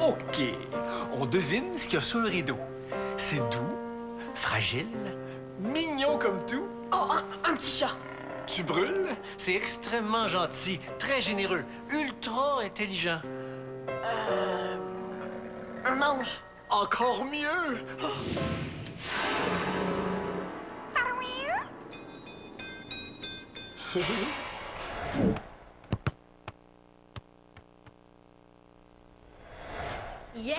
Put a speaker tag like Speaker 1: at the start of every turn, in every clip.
Speaker 1: OK. On devine ce qu'il y a sous le rideau. C'est doux, fragile, mignon comme tout.
Speaker 2: Oh, un petit chat.
Speaker 1: Tu brûles? C'est extrêmement gentil, très généreux, ultra intelligent.
Speaker 2: Un ange.
Speaker 1: Encore mieux!
Speaker 2: Yeah!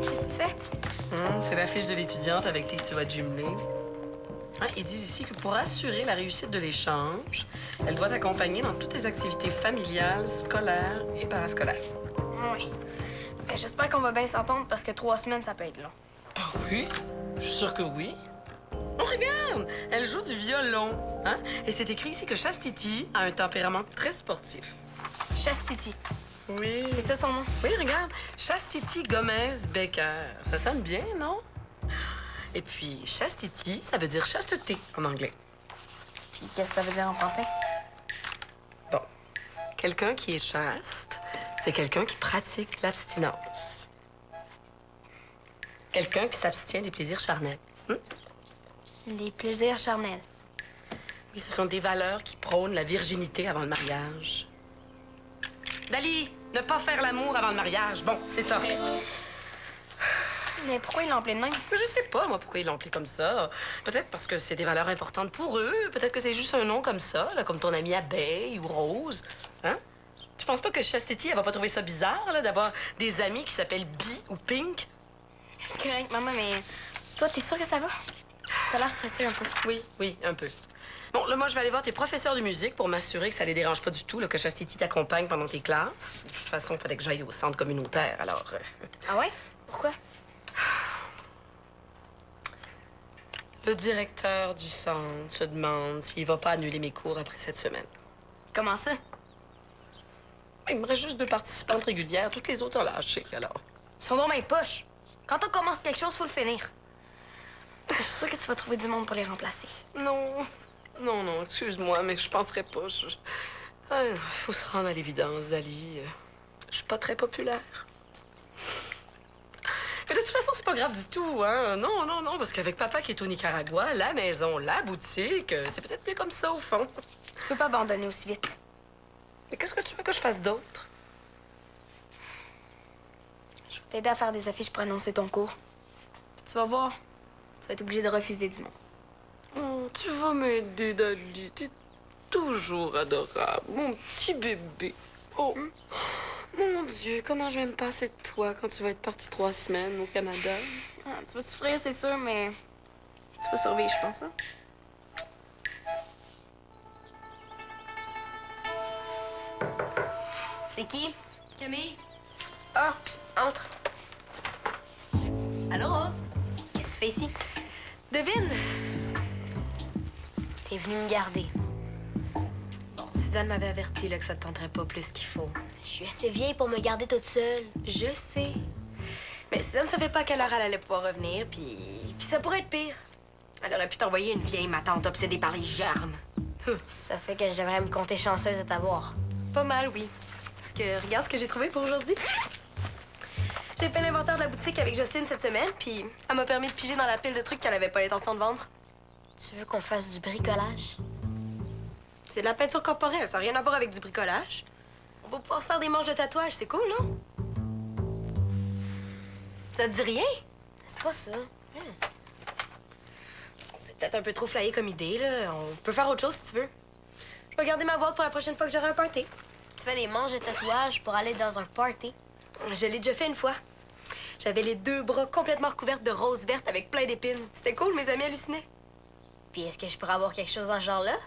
Speaker 2: Qu'est-ce que tu fais?
Speaker 3: C'est la fiche de l'étudiante avec qui tu vas te jumeler. Hein, ils disent ici que pour assurer la réussite de l'échange, elle doit t'accompagner dans toutes tes activités familiales, scolaires et parascolaires.
Speaker 2: Oui. Ben, j'espère qu'on va bien s'entendre parce que 3 semaines, ça peut être long.
Speaker 3: Ah oui? Je suis sûre que oui. Oh, regarde! Elle joue du violon. Hein? Et c'est écrit ici que Chastity a un tempérament très sportif.
Speaker 2: Chastity.
Speaker 3: Oui.
Speaker 2: C'est ça son nom?
Speaker 3: Oui, regarde. Chastity Gomez Becker. Ça sonne bien, non? Et puis, chastity, ça veut dire chasteté en anglais.
Speaker 2: Puis qu'est-ce que ça veut dire en français?
Speaker 3: Bon. Quelqu'un qui est chaste, c'est quelqu'un qui pratique l'abstinence. Quelqu'un qui s'abstient des plaisirs charnels.
Speaker 2: Les plaisirs charnels.
Speaker 3: Oui, ce sont des valeurs qui prônent la virginité avant le mariage. Dali, ne pas faire l'amour avant le mariage. Bon, c'est ça.
Speaker 2: Mais pourquoi ils l'ont appelé de même?
Speaker 3: Je sais pas, moi, pourquoi ils l'ont appelé comme ça. Peut-être parce que c'est des valeurs importantes pour eux. Peut-être que c'est juste un nom comme ça, là, comme ton amie Abeille ou Rose. Hein? Tu penses pas que Chastity, elle va pas trouver ça bizarre, là, d'avoir des amis qui s'appellent Bee ou Pink?
Speaker 2: C'est correct, maman, mais toi, t'es sûre que ça va? T'as l'air stressée un peu.
Speaker 3: Oui, oui, un peu. Bon, là, moi, je vais aller voir tes professeurs de musique pour m'assurer que ça les dérange pas du tout, là, que Chastity t'accompagne pendant tes classes. De toute façon, il fallait que j'aille au centre communautaire, alors...
Speaker 2: Ah ouais? Pourquoi?
Speaker 3: Le directeur du centre se demande s'il va pas annuler mes cours après cette semaine.
Speaker 2: Comment ça?
Speaker 3: Il me reste juste 2 participantes régulières. Toutes les autres ont lâché, alors.
Speaker 2: Ils sont dans mes poches. Quand on commence quelque chose, faut le finir. Je suis sûre que tu vas trouver du monde pour les remplacer.
Speaker 3: Non, non, excuse-moi, mais je penserais pas. Il faut se rendre à l'évidence, Dali. Je suis pas très populaire. Mais de toute façon, c'est pas grave du tout, hein? Non, parce qu'avec papa qui est au Nicaragua, la maison, la boutique, c'est peut-être mieux comme ça, au fond.
Speaker 2: Tu peux pas abandonner aussi vite.
Speaker 3: Mais qu'est-ce que tu veux que je fasse d'autre?
Speaker 2: Je vais t'aider à faire des affiches pour annoncer ton cours. Puis tu vas voir, tu vas être obligé de refuser du monde.
Speaker 3: Oh, tu vas m'aider, Dali. T'es toujours adorable, mon petit bébé. Oh, mon Dieu, comment je vais me passer de toi quand tu vas être partie 3 semaines au Canada?
Speaker 2: Ah, tu vas souffrir, c'est sûr, mais tu vas survivre, je pense, hein? C'est qui?
Speaker 4: Camille?
Speaker 2: Ah, entre.
Speaker 4: Allô, Rose?
Speaker 2: Qu'est-ce que tu fais ici?
Speaker 4: Devine!
Speaker 2: T'es venu me garder.
Speaker 4: Suzanne m'avait averti là, que ça te tenterait pas plus qu'il faut.
Speaker 2: Je suis assez vieille pour me garder toute seule.
Speaker 4: Je sais. Mais Suzanne savait pas à quelle heure elle allait pouvoir revenir, puis ça pourrait être pire. Elle aurait pu t'envoyer une vieille matante obsédée par les germes.
Speaker 2: Ça fait que je devrais me compter chanceuse de t'avoir.
Speaker 4: Pas mal, oui. Parce que regarde ce que j'ai trouvé pour aujourd'hui. J'ai fait l'inventaire de la boutique avec Jocelyne cette semaine, puis elle m'a permis de piger dans la pile de trucs qu'elle avait pas l'intention de vendre.
Speaker 2: Tu veux qu'on fasse du bricolage?
Speaker 4: C'est de la peinture corporelle, ça n'a rien à voir avec du bricolage. On va pouvoir se faire des manches de tatouage, c'est cool, non? Ça te dit rien?
Speaker 2: C'est pas ça.
Speaker 4: C'est peut-être un peu trop flyé comme idée, là. On peut faire autre chose si tu veux. Je vais garder ma boîte pour la prochaine fois que j'aurai un party.
Speaker 2: Tu fais des manches de tatouage pour aller dans un party?
Speaker 4: Je l'ai déjà fait une fois. J'avais les 2 bras complètement recouverts de roses vertes avec plein d'épines. C'était cool, mes amis hallucinaient.
Speaker 2: Puis est-ce que je pourrais avoir quelque chose dans ce genre-là?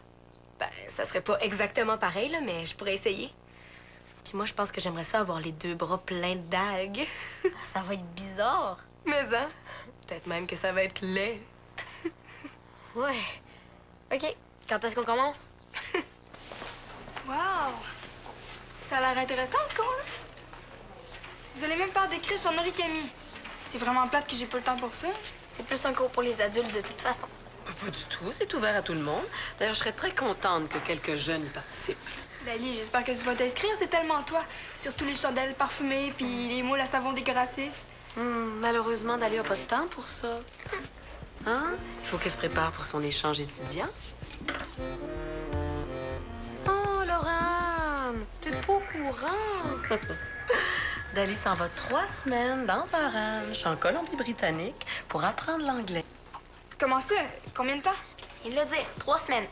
Speaker 4: Ben, ça serait pas exactement pareil, là, mais je pourrais essayer. Puis moi, je pense que j'aimerais ça avoir les 2 bras pleins d'algues.
Speaker 2: Ça va être bizarre.
Speaker 4: Mais hein? Peut-être même que ça va être laid.
Speaker 2: Ouais. OK. Quand est-ce qu'on commence?
Speaker 5: Wow! Ça a l'air intéressant, ce cours-là. Vous allez même faire des criches en origami. C'est vraiment plate que j'ai pas le temps pour ça.
Speaker 2: C'est plus un cours pour les adultes de toute façon.
Speaker 3: Pas du tout, c'est ouvert à tout le monde. D'ailleurs, je serais très contente que quelques jeunes y participent.
Speaker 5: Dali, j'espère que tu vas t'inscrire, c'est tellement toi. Surtout les chandelles parfumées puis les moules à savon décoratif.
Speaker 3: Malheureusement, Dali a pas de temps pour ça. Hein? Il faut qu'elle se prépare pour son échange étudiant. Oh, Laurent! T'es pas au courant! Dali s'en va 3 semaines dans un ranch en Colombie-Britannique pour apprendre l'anglais.
Speaker 5: Comment ça? Combien de temps?
Speaker 2: Il l'a dit, 3 semaines.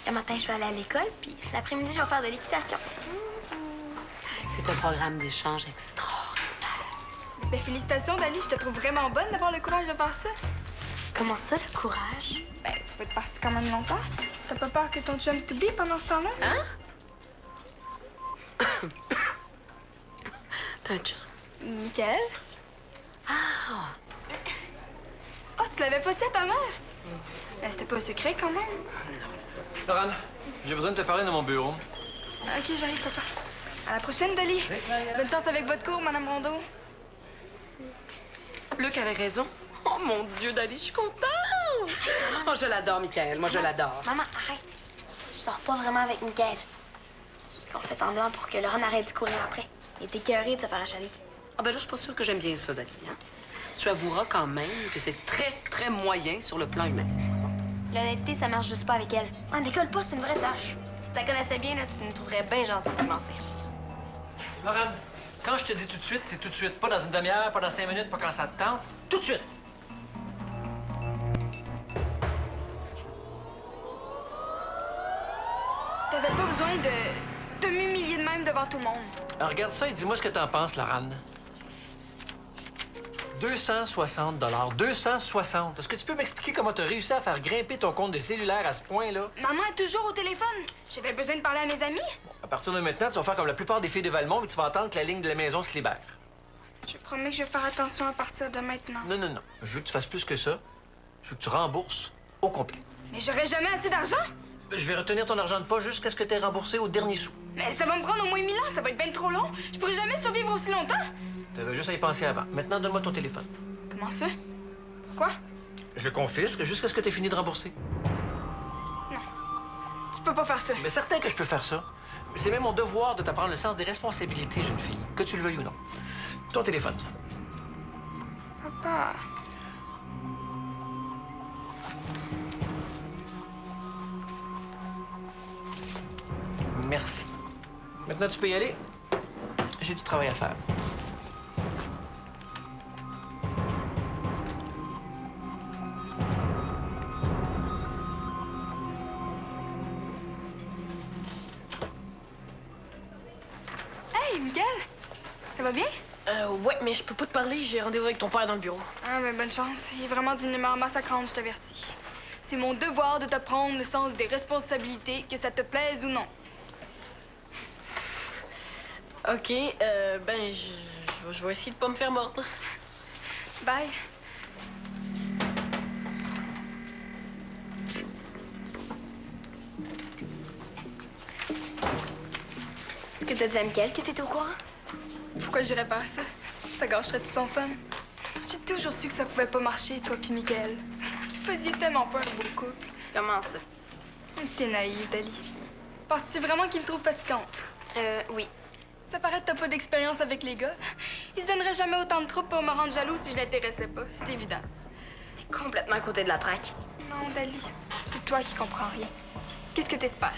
Speaker 2: Le matin, je vais aller à l'école, puis l'après-midi, je vais faire de l'équitation.
Speaker 3: C'est un programme d'échange extraordinaire.
Speaker 5: Ben, félicitations, Dali, je te trouve vraiment bonne d'avoir le courage de faire ça.
Speaker 2: Comment ça, le courage?
Speaker 5: Ben, tu vas être partie quand même longtemps. T'as pas peur que ton chum t'oublie pendant ce temps-là?
Speaker 3: Hein? T'as un chum?
Speaker 5: Nickel.
Speaker 3: Ah!
Speaker 5: Oh, tu l'avais pas dit à ta mère? Ben, c'était pas un secret quand même.
Speaker 1: Laurent, j'ai besoin de te parler dans mon bureau.
Speaker 5: Ok, j'arrive, papa. À la prochaine, Dali. Bonne chance avec votre cours, Madame Rondeau.
Speaker 3: Luc avait raison. Oh mon Dieu, Dali, je suis contente! Oh, je l'adore, Michael. Moi, je l'adore.
Speaker 2: Maman, arrête. Je sors pas vraiment avec Mickaël. Juste qu'on fait semblant pour que Laurent arrête de courir après. Il est écœuré de se faire achaler.
Speaker 3: Ah ben là, je suis pas sûre que j'aime bien ça, Dali. Hein? Tu avoueras quand même que c'est très, très moyen sur le plan humain.
Speaker 2: L'honnêteté, ça marche juste pas avec elle. On décolle pas, c'est une vraie tâche. Si tu la connaissais bien, là, tu nous trouverais bien gentil de mentir.
Speaker 1: Laurent, quand je te dis tout de suite, c'est tout de suite. Pas dans une demi-heure, pas dans 5 minutes, pas quand ça te tente. Tout de suite!
Speaker 5: T'avais pas besoin de m'humilier de même devant tout le monde.
Speaker 1: Alors, regarde ça et dis-moi ce que t'en penses, Laurent. 260 260. Est-ce que tu peux m'expliquer comment t'as réussi à faire grimper ton compte de cellulaire à ce point-là?
Speaker 5: Maman est toujours au téléphone. J'avais besoin de parler à mes amis.
Speaker 1: À partir de maintenant, tu vas faire comme la plupart des filles de Valmont et tu vas attendre que la ligne de la maison se libère.
Speaker 5: Je promets que je vais faire attention à partir de maintenant.
Speaker 1: Non, non, non. Je veux que tu fasses plus que ça. Je veux que tu rembourses au complet.
Speaker 5: Mais j'aurai jamais assez d'argent.
Speaker 1: Je vais retenir ton argent de poche jusqu'à ce que tu aies remboursé au dernier sou.
Speaker 5: Mais ça va me prendre au moins 1000 ans. Ça va être bien trop long. Je pourrai jamais survivre aussi longtemps.
Speaker 1: Tu avais juste à y penser avant. Maintenant, donne-moi ton téléphone.
Speaker 5: Comment ça? Quoi?
Speaker 1: Je le confisque jusqu'à ce que tu aies fini de rembourser.
Speaker 5: Tu peux pas faire ça.
Speaker 1: Mais certain que je peux faire ça. C'est même mon devoir de t'apprendre le sens des responsabilités, jeune fille, que tu le veuilles ou non. Ton téléphone.
Speaker 5: Papa.
Speaker 1: Merci. Maintenant, tu peux y aller. J'ai du travail à faire.
Speaker 5: Hey, Miguel. Ça va bien?
Speaker 2: Ouais, mais je peux pas te parler, j'ai rendez-vous avec ton père dans le bureau.
Speaker 5: Ah, mais bonne chance. Il est vraiment d'une humeur massacrante, je t'avertis. C'est mon devoir de t'apprendre le sens des responsabilités, que ça te plaise ou non.
Speaker 2: OK, ben, je vais essayer de pas me faire mordre.
Speaker 5: Bye.
Speaker 2: Est-ce que t'as dit à Mickaël que t'étais au courant?
Speaker 5: Pourquoi j'irais faire ça? Ça gâcherait tout son fun. J'ai toujours su que ça pouvait pas marcher, toi puis Mickaël. Vous faisiez tellement pas un beau couple.
Speaker 2: Comment ça?
Speaker 5: T'es naïve, Dali. Penses-tu vraiment qu'il me trouve fatigante?
Speaker 2: Oui.
Speaker 5: Ça paraît que t'as pas d'expérience avec les gars. Ils se donneraient jamais autant de troubles pour me rendre jaloux si je l'intéressais pas. C'est évident.
Speaker 2: T'es complètement à côté de la traque.
Speaker 5: Non, Dali, c'est toi qui comprends rien. Qu'est-ce que t'espères?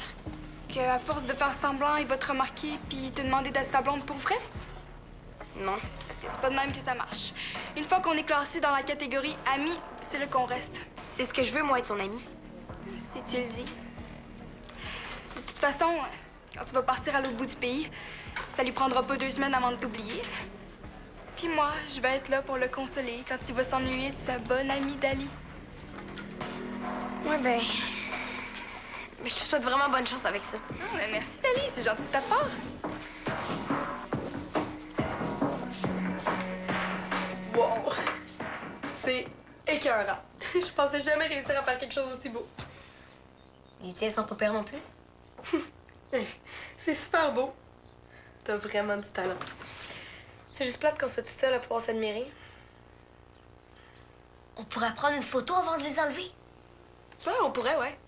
Speaker 5: Qu'à force de faire semblant, il va te remarquer puis te demander d'être sa blonde pour vrai?
Speaker 2: Non.
Speaker 5: Parce que c'est pas de même que ça marche. Une fois qu'on est classé dans la catégorie amis, c'est là qu'on reste.
Speaker 2: C'est ce que je veux, moi, être son ami.
Speaker 5: Si tu le dis. De toute façon, quand tu vas partir à l'autre bout du pays, ça lui prendra pas 2 semaines avant de t'oublier. Puis moi, je vais être là pour le consoler quand il va s'ennuyer de sa bonne amie Dali.
Speaker 2: Ouais, ben... Mais je te souhaite vraiment bonne chance avec ça.
Speaker 5: Ah, mais merci Dali, c'est gentil de ta part.
Speaker 4: Wow! C'est écœurant. Je pensais jamais réussir à faire quelque chose d'aussi beau.
Speaker 2: Les tiens sont pas pères non plus.
Speaker 4: C'est super beau. T'as vraiment du talent. C'est juste plate qu'on soit tout seul à pouvoir s'admirer.
Speaker 2: On pourrait prendre une photo avant de les enlever.
Speaker 4: Ouais, on pourrait, ouais.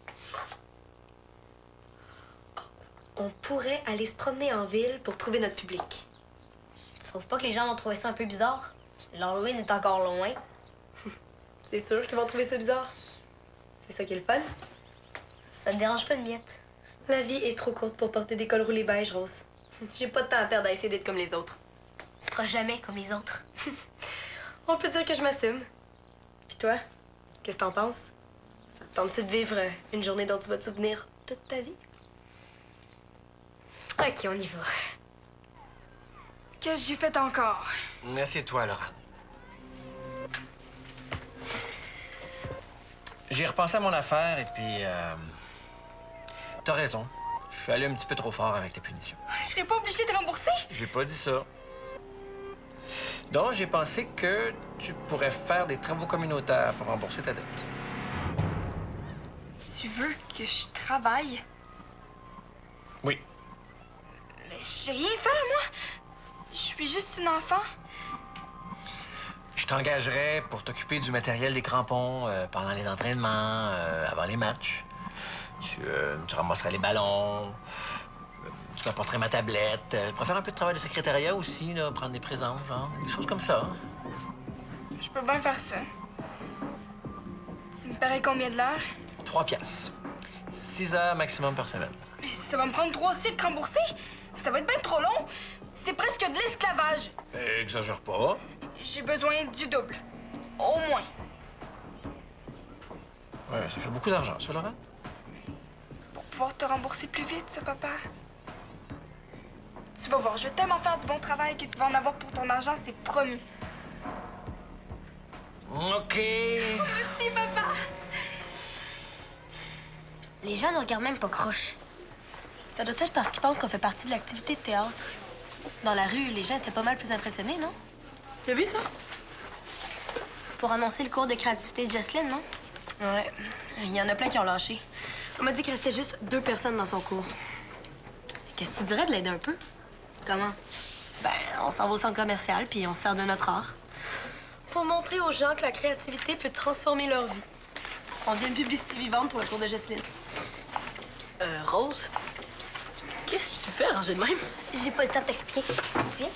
Speaker 4: on pourrait aller se promener en ville pour trouver notre public.
Speaker 2: Tu trouves pas que les gens vont trouver ça un peu bizarre? L'Halloween est encore loin.
Speaker 4: C'est sûr qu'ils vont trouver ça bizarre. C'est ça qui est le fun.
Speaker 2: Ça te dérange pas une miette?
Speaker 4: La vie est trop courte pour porter des cols roulés beige, Rose. J'ai pas de temps à perdre à essayer d'être comme les autres.
Speaker 2: Tu seras jamais comme les autres.
Speaker 4: On peut dire que je m'assume. Puis toi, qu'est-ce que t'en penses? Ça te tente-tu de vivre une journée dont tu vas te souvenir toute ta vie?
Speaker 2: OK, on y va.
Speaker 5: Qu'est-ce que j'ai fait encore?
Speaker 1: Assieds-toi, Laurent. J'ai repensé à mon affaire et puis... T'as raison. Je suis allé un petit peu trop fort avec tes punitions.
Speaker 5: Je serais pas obligée de rembourser?
Speaker 1: J'ai pas dit ça. Donc, j'ai pensé que tu pourrais faire des travaux communautaires pour rembourser ta dette.
Speaker 5: Tu veux que je travaille?
Speaker 1: Oui.
Speaker 5: Mais j'ai rien fait, moi. Je suis juste une enfant.
Speaker 1: Je t'engagerais pour t'occuper du matériel des crampons pendant les entraînements, avant les matchs. Tu ramasserais les ballons, tu m'apporterais ma tablette. Je pourrais faire un peu de travail de secrétariat aussi, là, prendre des présents, genre, des choses comme ça.
Speaker 5: Je peux bien faire ça. Tu me paierais combien de l'heure?
Speaker 1: 3 piastres. 6 heures maximum par semaine.
Speaker 5: Mais ça va me prendre 3 cycles remboursés. Ça va être bien trop long. C'est presque de l'esclavage.
Speaker 1: Exagère pas.
Speaker 5: J'ai besoin du double. Au moins.
Speaker 1: Ouais, ça fait beaucoup d'argent, ça, Laurent.
Speaker 5: Pour pouvoir te rembourser plus vite, ça, papa. Tu vas voir, je vais tellement faire du bon travail que tu vas en avoir pour ton argent, c'est promis.
Speaker 1: OK.
Speaker 5: Merci, papa.
Speaker 2: Les gens ne regardent même pas croche.
Speaker 4: Ça doit être parce qu'ils pensent qu'on fait partie de l'activité de théâtre. Dans la rue, les gens étaient pas mal plus impressionnés, non?
Speaker 3: T'as vu ça?
Speaker 2: C'est pour annoncer le cours de créativité de Jocelyne, non?
Speaker 4: Ouais. Il y en a plein qui ont lâché. On m'a dit qu'il restait juste 2 personnes dans son cours. Qu'est-ce que tu dirais de l'aider un peu?
Speaker 2: Comment?
Speaker 4: Ben, on s'en va au centre commercial, puis on se sert de notre art. Pour montrer aux gens que la créativité peut transformer leur vie. On devient une publicité vivante pour le cours de Jocelyne.
Speaker 3: Rose, qu'est-ce que tu fais rangé de même?
Speaker 2: J'ai pas le temps de t'expliquer. Tu viens?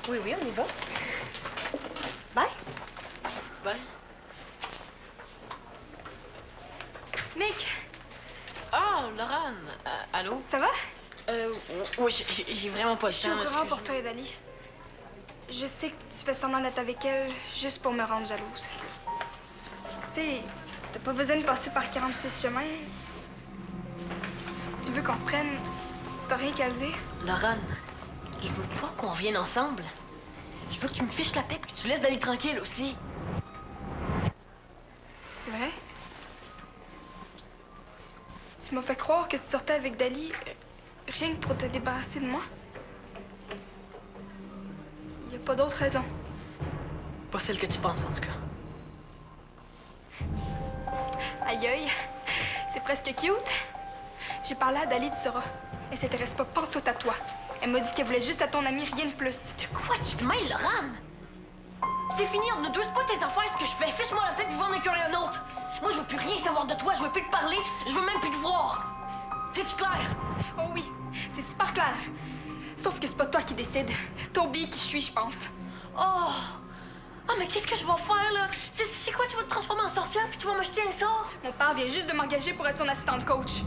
Speaker 4: Oui, oui, on y va. Bye.
Speaker 3: Ben.
Speaker 5: Mick,
Speaker 3: Ah, Laurent, allô?
Speaker 5: ça va?
Speaker 3: Oui, j'ai vraiment pas le
Speaker 5: Je suis
Speaker 3: temps.
Speaker 5: au courant pour
Speaker 3: excuse-moi.
Speaker 5: toi et Dali. Je sais que tu fais semblant d'être avec elle juste pour me rendre jalouse. Tu sais, t'as pas besoin de passer par 46 chemins. Si tu veux qu'on reprenne, t'as rien qu'à le dire.
Speaker 3: Laurent, je veux pas qu'on revienne ensemble. Je veux que tu me fiches la paix et que tu laisses d'aller tranquille aussi.
Speaker 5: C'est vrai? Tu m'as fait croire que tu sortais avec Dali rien que pour te débarrasser de moi. Y a pas d'autre raison.
Speaker 3: Pas celle que tu penses, en tout cas.
Speaker 5: Aïe aïe, c'est presque cute. J'ai parlé à Dali, tu sauras. Elle s'intéresse pas pantoute à toi. Elle m'a dit qu'elle voulait juste à ton ami, rien de plus.
Speaker 3: De quoi tu te mêles, Laurent? C'est fini, on ne douce pas tes affaires, ce que je fais. Fiche-moi la paix puis va en écœurer un autre. Moi, je veux plus rien savoir de toi, je veux plus te parler, je veux même plus te voir. C'est-tu clair?
Speaker 5: Oh oui, c'est super clair. Sauf que c'est pas toi qui décide. T'as oublié qui je suis, je pense.
Speaker 3: Oh! Ah, mais qu'est-ce que je vais faire, là? C'est quoi, tu vas te transformer en sorcière puis tu vas me jeter un sort?
Speaker 5: Mon père vient juste de m'engager pour être son assistante coach.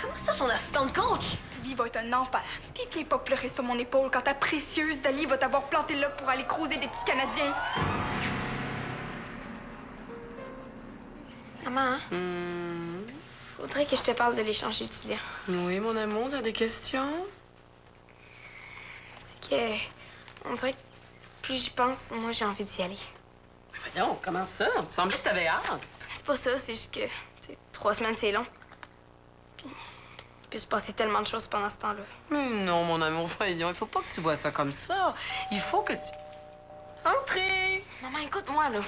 Speaker 3: Comment ça, son assistante coach?
Speaker 5: Ta vie va être un enfer. Puis viens pas pleurer sur mon épaule quand ta précieuse Dali va t'avoir planté là pour aller creuser des petits Canadiens.
Speaker 2: Maman, faudrait que je te parle de l'échange étudiant.
Speaker 3: Oui, mon amour, t'as des questions?
Speaker 2: C'est que... On dirait que plus j'y pense, moi, j'ai envie d'y aller.
Speaker 3: Voyons, comment ça? Il me semblait que t'avais hâte.
Speaker 2: C'est pas ça, c'est juste que... tu sais, 3 semaines, c'est long. Puis... il peut se passer tellement de choses pendant ce temps-là.
Speaker 3: Mais non, mon amour, voyons, il faut pas que tu vois ça comme ça. Il faut que tu... Entrez!
Speaker 2: Maman, écoute-moi, là.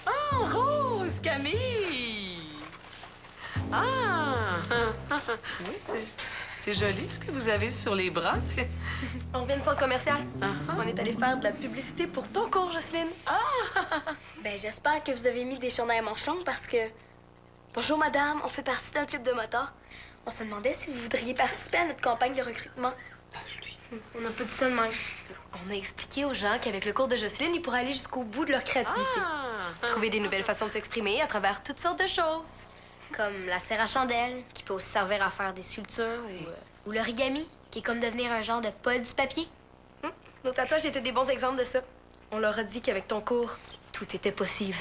Speaker 3: Ah, Rose, Camille! Ah! Oui, c'est joli ce que vous avez sur les bras.
Speaker 4: On vient du centre commercial.
Speaker 3: Uh-huh.
Speaker 4: On est allé faire de la publicité pour ton cours, Jocelyne.
Speaker 2: Ben, j'espère que vous avez mis des chandails à manches longues parce que... Bonjour, madame. On fait partie d'un club de motards. On se demandait si vous voudriez participer à notre campagne de recrutement. On n'a pas dit ça de même.
Speaker 4: On a expliqué aux gens qu'avec le cours de Jocelyne, ils pourraient aller jusqu'au bout de leur créativité. Trouver des nouvelles façons de s'exprimer à travers toutes sortes de choses.
Speaker 2: Comme la serre à chandelle, qui peut aussi servir à faire des sculptures, ou l'origami, qui est comme devenir un genre de pod du papier.
Speaker 4: Nos tatouages étaient des bons exemples de ça. On leur a dit qu'avec ton cours, tout était possible.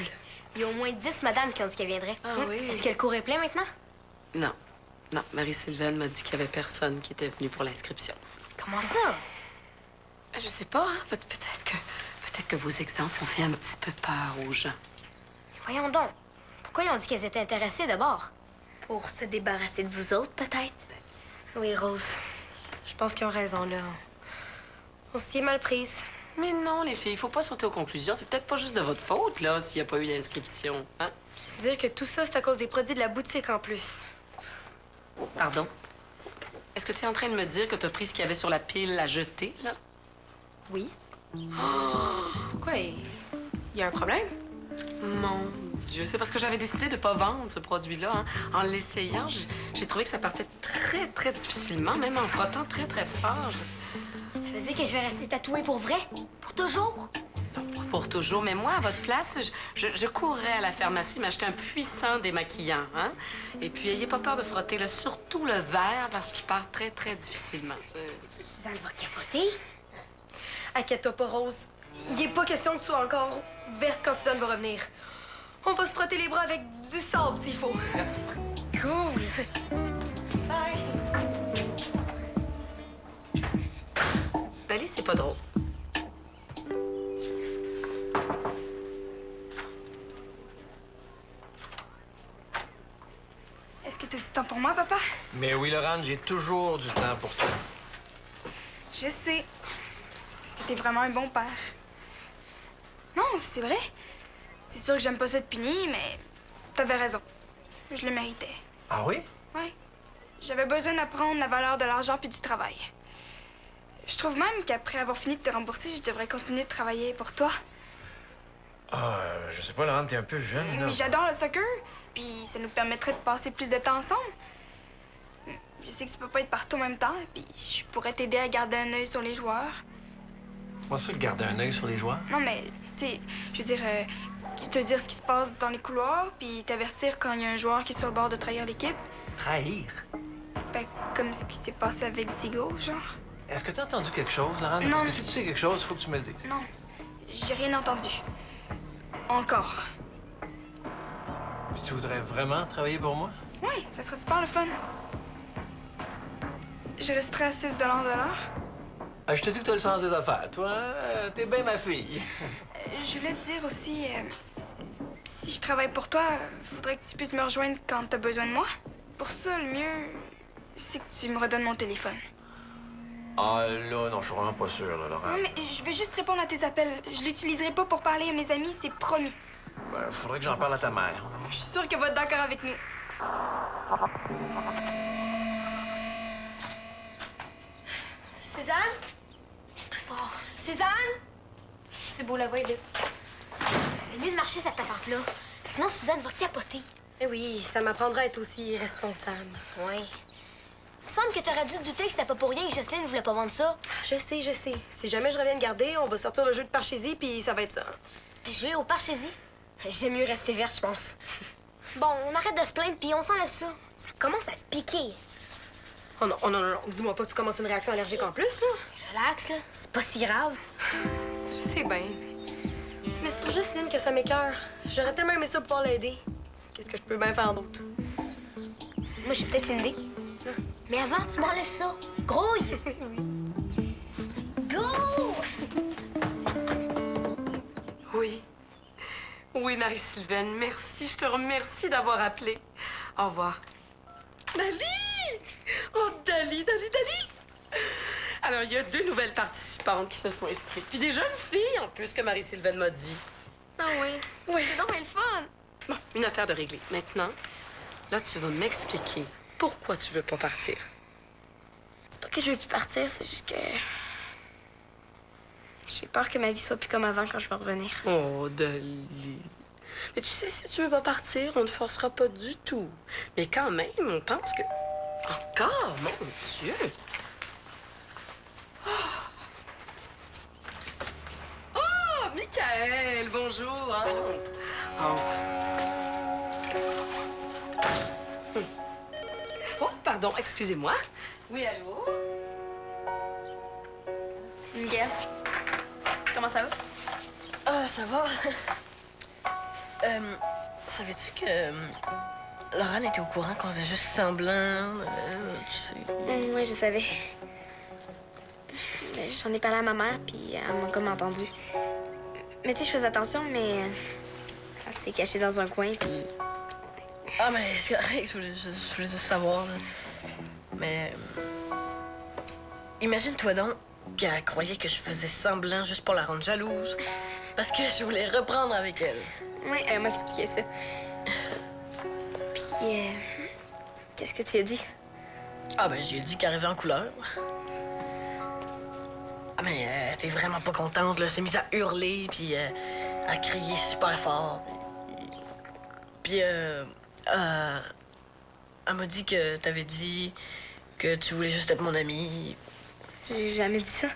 Speaker 2: Il y a au moins 10 madames qui ont dit qu'elles viendraient.
Speaker 3: Ah oui.
Speaker 2: Est-ce que le cours est plein maintenant?
Speaker 3: Non. Non, Marie-Sylvaine m'a dit qu'il y avait personne qui était venu pour l'inscription.
Speaker 2: Comment ça?
Speaker 3: Je sais pas, hein? Peut-être que vos exemples ont fait un petit peu peur aux gens.
Speaker 2: Voyons donc. Pourquoi ils ont dit qu'elles étaient intéressées d'abord? Pour se débarrasser de vous autres, peut-être?
Speaker 4: Oui, Rose. Je pense qu'ils ont raison, là. On s'y est mal prise.
Speaker 3: Mais non, les filles, il faut pas sauter aux conclusions. C'est peut-être pas juste de votre faute, là, s'il n'y a pas eu d'inscription, hein?
Speaker 4: Dire que tout ça, c'est à cause des produits de la boutique en plus.
Speaker 3: Pardon? Est-ce que tu es en train de me dire que tu as pris ce qu'il y avait sur la pile à jeter, là?
Speaker 4: Oui. Pourquoi? Il y a un problème?
Speaker 3: Mon Dieu, c'est parce que j'avais décidé de pas vendre ce produit-là. Hein. En l'essayant, j'ai trouvé que ça partait très, très difficilement, même en frottant très, très fort.
Speaker 2: Ça veut dire que je vais rester tatouée pour vrai? Pour toujours?
Speaker 3: Pour toujours. Mais moi, à votre place, je courrais à la pharmacie m'acheter un puissant démaquillant. Hein? Et puis, ayez pas peur de frotter, là, surtout le verre, parce qu'il part très, très difficilement.
Speaker 2: Suzanne va capoter.
Speaker 4: Inquiète-toi pas, Rose. Il n'est pas question que tu sois encore verte quand Suzanne va revenir. On va se frotter les bras avec du sable s'il faut.
Speaker 2: Cool.
Speaker 4: Bye.
Speaker 3: Dali, c'est pas drôle.
Speaker 5: Est-ce que tu as du temps pour moi, papa?
Speaker 1: Mais oui, Laurent, j'ai toujours du temps pour toi.
Speaker 5: Je sais. C'est parce que t'es vraiment un bon père. Non, c'est vrai. C'est sûr que j'aime pas ça te punir, mais t'avais raison. Je le méritais.
Speaker 1: Ah oui?
Speaker 5: Ouais. J'avais besoin d'apprendre la valeur de l'argent puis du travail. Je trouve même qu'après avoir fini de te rembourser, je devrais continuer de travailler pour toi.
Speaker 1: Ah, je sais pas, Laurent, t'es un peu jeune, là.
Speaker 5: Mais j'adore le soccer, puis ça nous permettrait de passer plus de temps ensemble. Je sais que tu peux pas être partout en même temps, puis je pourrais t'aider à garder un œil sur les joueurs.
Speaker 1: Comment ça, garder un œil sur les joueurs?
Speaker 5: Non, mais, tu sais, je veux dire, te dire ce qui se passe dans les couloirs, puis t'avertir quand il y a un joueur qui est sur le bord de trahir l'équipe.
Speaker 1: Trahir?
Speaker 5: Ben, comme ce qui s'est passé avec Digo, genre.
Speaker 1: Est-ce que t'as entendu quelque chose, Laurent?
Speaker 5: Non.
Speaker 1: Parce que si tu sais quelque chose, il faut que tu me le dises.
Speaker 5: Non, j'ai rien entendu. Encore.
Speaker 1: Puis tu voudrais vraiment travailler pour moi?
Speaker 5: Oui, ça serait super le fun. Je resterai à 6 de l'heure.
Speaker 1: Ah, je te dis que t'as le sens des affaires. Toi, t'es bien ma fille.
Speaker 5: Je voulais te dire aussi, si je travaille pour toi, faudrait que tu puisses me rejoindre quand t'as besoin de moi. Pour ça, le mieux, c'est que tu me redonnes mon téléphone.
Speaker 1: Ah, là, non, je suis vraiment pas sûr, là, Laurent.
Speaker 5: Non, mais je vais juste répondre à tes appels. Je l'utiliserai pas pour parler à mes amis, c'est promis.
Speaker 1: Ben, faudrait que j'en parle à ta mère.
Speaker 5: Je suis sûre qu'elle va être d'accord avec nous.
Speaker 2: Suzanne? Plus fort. Suzanne?
Speaker 4: C'est beau la voix, là.
Speaker 2: C'est mieux de marcher cette patente-là. Sinon, Suzanne va capoter.
Speaker 4: Eh oui, ça m'apprendra à être aussi responsable.
Speaker 2: Oui. Il me semble que t'aurais dû te douter que c'était pas pour rien que Jocelyne ne voulait pas vendre ça.
Speaker 4: Je sais. Si jamais je reviens de garder, on va sortir le jeu de Parchésie, puis ça va être ça.
Speaker 2: Jouer au Parchésie? J'aime mieux rester verte, je pense. Bon, on arrête de se plaindre, puis on s'enlève ça. Ça commence à piquer.
Speaker 4: Oh non. Dis-moi pas que tu commences une réaction allergique en plus, là.
Speaker 2: Relax, là. C'est pas si grave.
Speaker 4: Je sais bien. Mais c'est pour Jocelyne que ça m'écoeure. J'aurais tellement aimé ça pour pouvoir l'aider. Qu'est-ce que je peux bien faire d'autre?
Speaker 2: Moi, j'ai peut-être une idée. Mais avant, tu m'enlèves ça. Grouille! Go!
Speaker 3: Oui, Marie-Sylvaine, merci. Je te remercie d'avoir appelé. Au revoir. Dali! Oh, Dali! Alors, il y a 2 nouvelles participantes qui se sont inscrites. Puis des jeunes filles, en plus, que Marie-Sylvaine m'a dit.
Speaker 2: Ah oui.
Speaker 3: Oui.
Speaker 2: C'est donc bien le fun.
Speaker 3: Bon, une affaire de régler. Maintenant, là, tu vas m'expliquer pourquoi tu veux pas partir.
Speaker 2: C'est pas que je veux plus partir, c'est juste que... J'ai peur que ma vie soit plus comme avant quand je vais revenir.
Speaker 3: Oh, Dali. Mais tu sais, si tu veux pas partir, on ne forcera pas du tout. Mais quand même, on pense que... Encore? Mon Dieu! Oh, Michael! Bonjour! Entre. Oh, pardon, excusez-moi. Oui, allô?
Speaker 2: Miguel, comment ça va?
Speaker 6: Ah, ça va. Savais-tu que Laurent était au courant qu'on faisait juste semblant, tu sais?
Speaker 2: Oui, je savais. Mais j'en ai parlé à ma mère, puis elle m'a comme entendu. Mais tu sais, je faisais attention, mais elle s'était cachée dans un coin, puis...
Speaker 6: Ah, mais c'est correct, je voulais juste savoir, là. Mais... imagine-toi donc qu'elle croyait que je faisais semblant juste pour la rendre jalouse. Parce que je voulais reprendre avec elle.
Speaker 2: Oui, elle m'a expliqué ça. Puis, qu'est-ce que tu as dit?
Speaker 6: Ah, ben, j'ai dit qu'elle arrivait en couleur. Ah, mais elle était vraiment pas contente, là. Elle s'est mise à hurler, puis à crier super fort. Puis, elle m'a dit que t'avais dit que tu voulais juste être mon ami.
Speaker 2: J'ai jamais dit ça.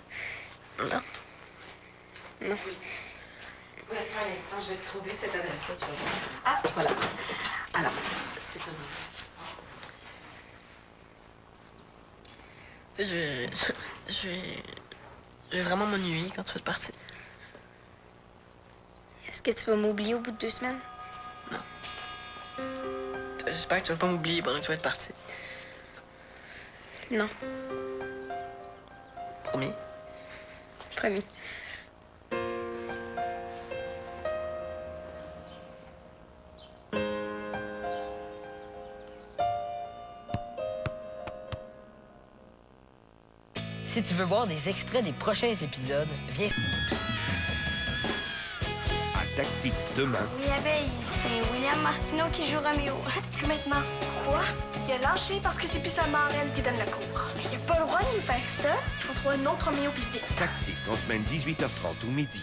Speaker 6: Non?
Speaker 2: Non.
Speaker 3: Oui, attends un instant, je vais te trouver cette adresse-là, tu vas voir. Ah, voilà. Alors, c'est un...
Speaker 6: Tu sais, je vais vraiment m'ennuyer quand tu vas te partir.
Speaker 2: Est-ce que tu vas m'oublier au bout de 2 semaines?
Speaker 6: J'espère que tu vas pas m'oublier pendant que tu vas être parti.
Speaker 2: Non,
Speaker 6: Promis?
Speaker 2: promis.
Speaker 7: Si tu veux voir des extraits des prochains épisodes, viens...
Speaker 8: À Tactique demain,
Speaker 2: Oui, abeille, c'est William Martineau qui joue Roméo. Plus maintenant. Quoi? Il a lâché parce que c'est plus sa marraine qui donne le cours. Mais il a pas le droit de nous faire ça. Il faut trouver un autre Roméo plus vite.
Speaker 8: Tactique en semaine 18h30 ou midi.